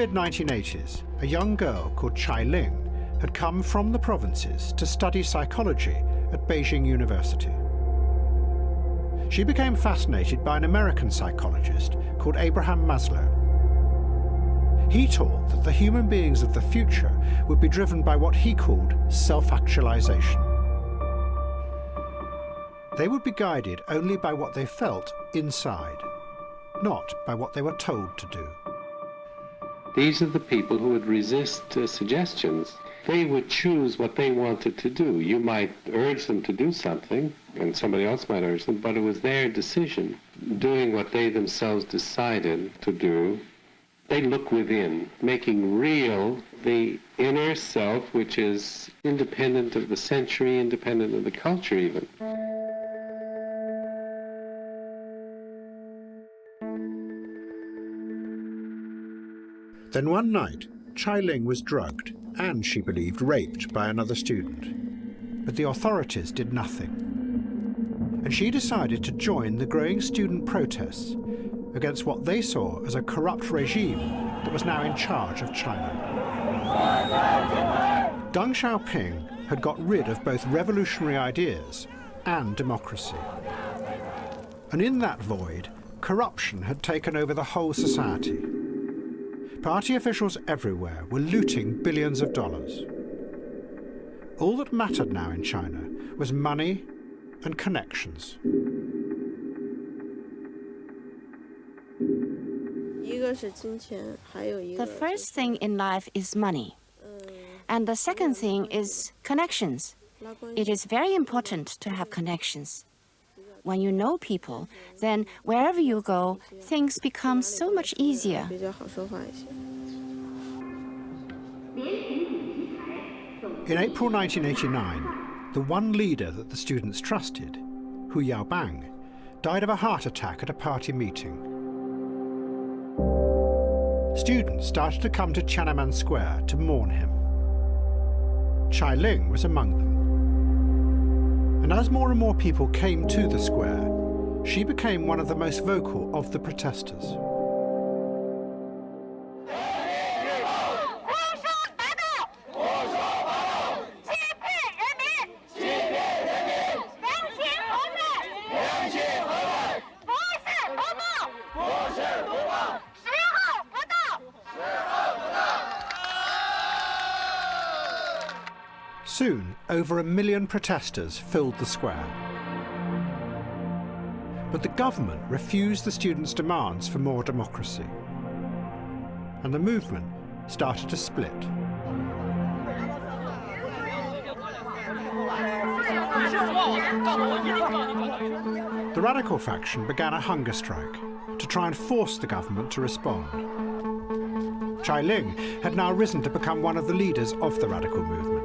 mid-1980s, a young girl called Chai Ling had come from the provinces to study psychology at Beijing University. She became fascinated by an American psychologist called Abraham Maslow. He taught that the human beings of the future would be driven by what he called self-actualization. They would be guided only by what they felt inside, not by what they were told to do. These are the people who would resist suggestions. They would choose what they wanted to do. You might urge them to do something, and somebody else might urge them, but it was their decision. Doing what they themselves decided to do, they look within, making real the inner self, which is independent of the century, independent of the culture even. Then one night, Chai Ling was drugged and, she believed, raped by another student. But the authorities did nothing. And she decided to join the growing student protests against what they saw as a corrupt regime that was now in charge of China. Deng Xiaoping had got rid of both revolutionary ideas and democracy. And in that void, corruption had taken over the whole society. Party officials everywhere were looting billions of dollars. All that mattered now in China was money and connections. The first thing in life is money. And the second thing is connections. It is very important to have connections. When you know people, then wherever you go, things become so much easier. In April 1989, the one leader that the students trusted, Hu Yaobang, died of a heart attack at a party meeting. Students started to come to Tiananmen Square to mourn him. Chai Ling was among them. And as more and more people came to the square, she became one of the most vocal of the protesters. Soon, over 1 million protesters filled the square. But the government refused the students' demands for more democracy. And the movement started to split. The radical faction began a hunger strike to try and force the government to respond. Chai Ling had now risen to become one of the leaders of the radical movement.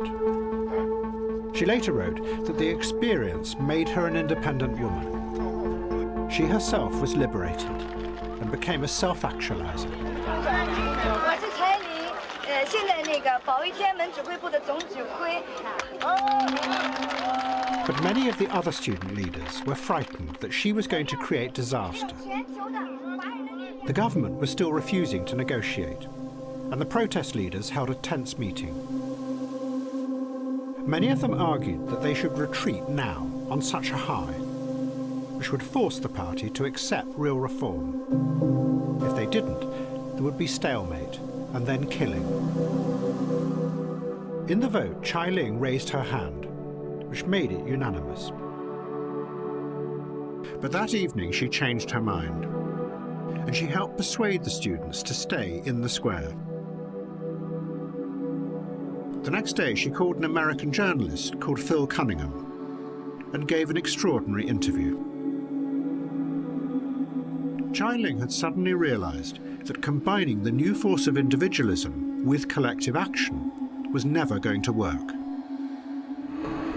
She later wrote that the experience made her an independent woman. She herself was liberated and became a self-actualizer. But many of the other student leaders were frightened that she was going to create disaster. The government was still refusing to negotiate, and the protest leaders held a tense meeting. Many of them argued that they should retreat now on such a high, which would force the party to accept real reform. If they didn't, there would be stalemate and then killing. In the vote, Chai Ling raised her hand, which made it unanimous. But that evening she changed her mind, and she helped persuade the students to stay in the square. The next day, she called an American journalist called Phil Cunningham and gave an extraordinary interview. Chai Ling had suddenly realized that combining the new force of individualism with collective action was never going to work.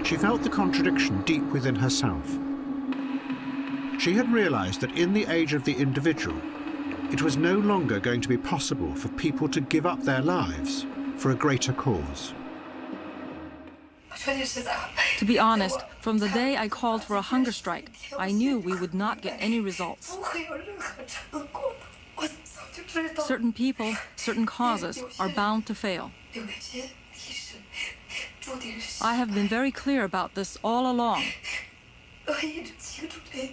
She felt the contradiction deep within herself. She had realized that in the age of the individual, it was no longer going to be possible for people to give up their lives for a greater cause. To be honest, from the day I called for a hunger strike, I knew we would not get any results. Certain people, certain causes are bound to fail. I have been very clear about this all along,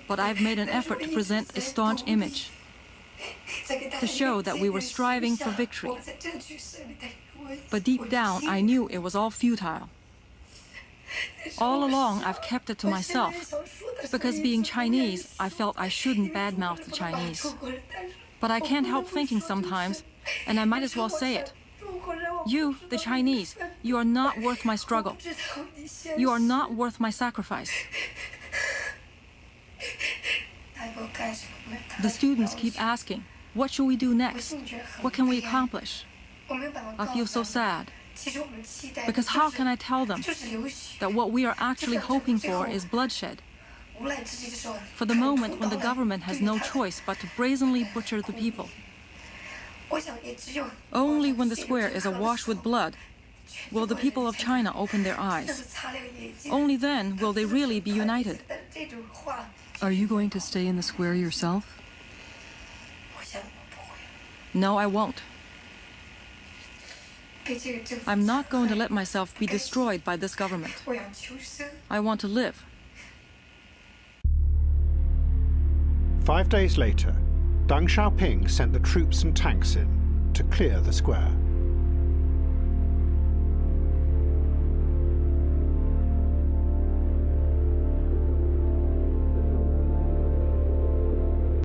but I've made an effort to present a staunch image, to show that we were striving for victory. But deep down, I knew it was all futile. All along, I've kept it to myself, because being Chinese, I felt I shouldn't badmouth the Chinese. But I can't help thinking sometimes, and I might as well say it. You, the Chinese, you are not worth my struggle. You are not worth my sacrifice. The students keep asking, what should we do next? What can we accomplish? I feel so sad. Because how can I tell them that what we are actually hoping for is bloodshed? For the moment when the government has no choice but to brazenly butcher the people. Only when the square is awash with blood will the people of China open their eyes. Only then will they really be united. Are you going to stay in the square yourself? No, I won't. I'm not going to let myself be destroyed by this government. I want to live. 5 days later, Deng Xiaoping sent the troops and tanks in to clear the square.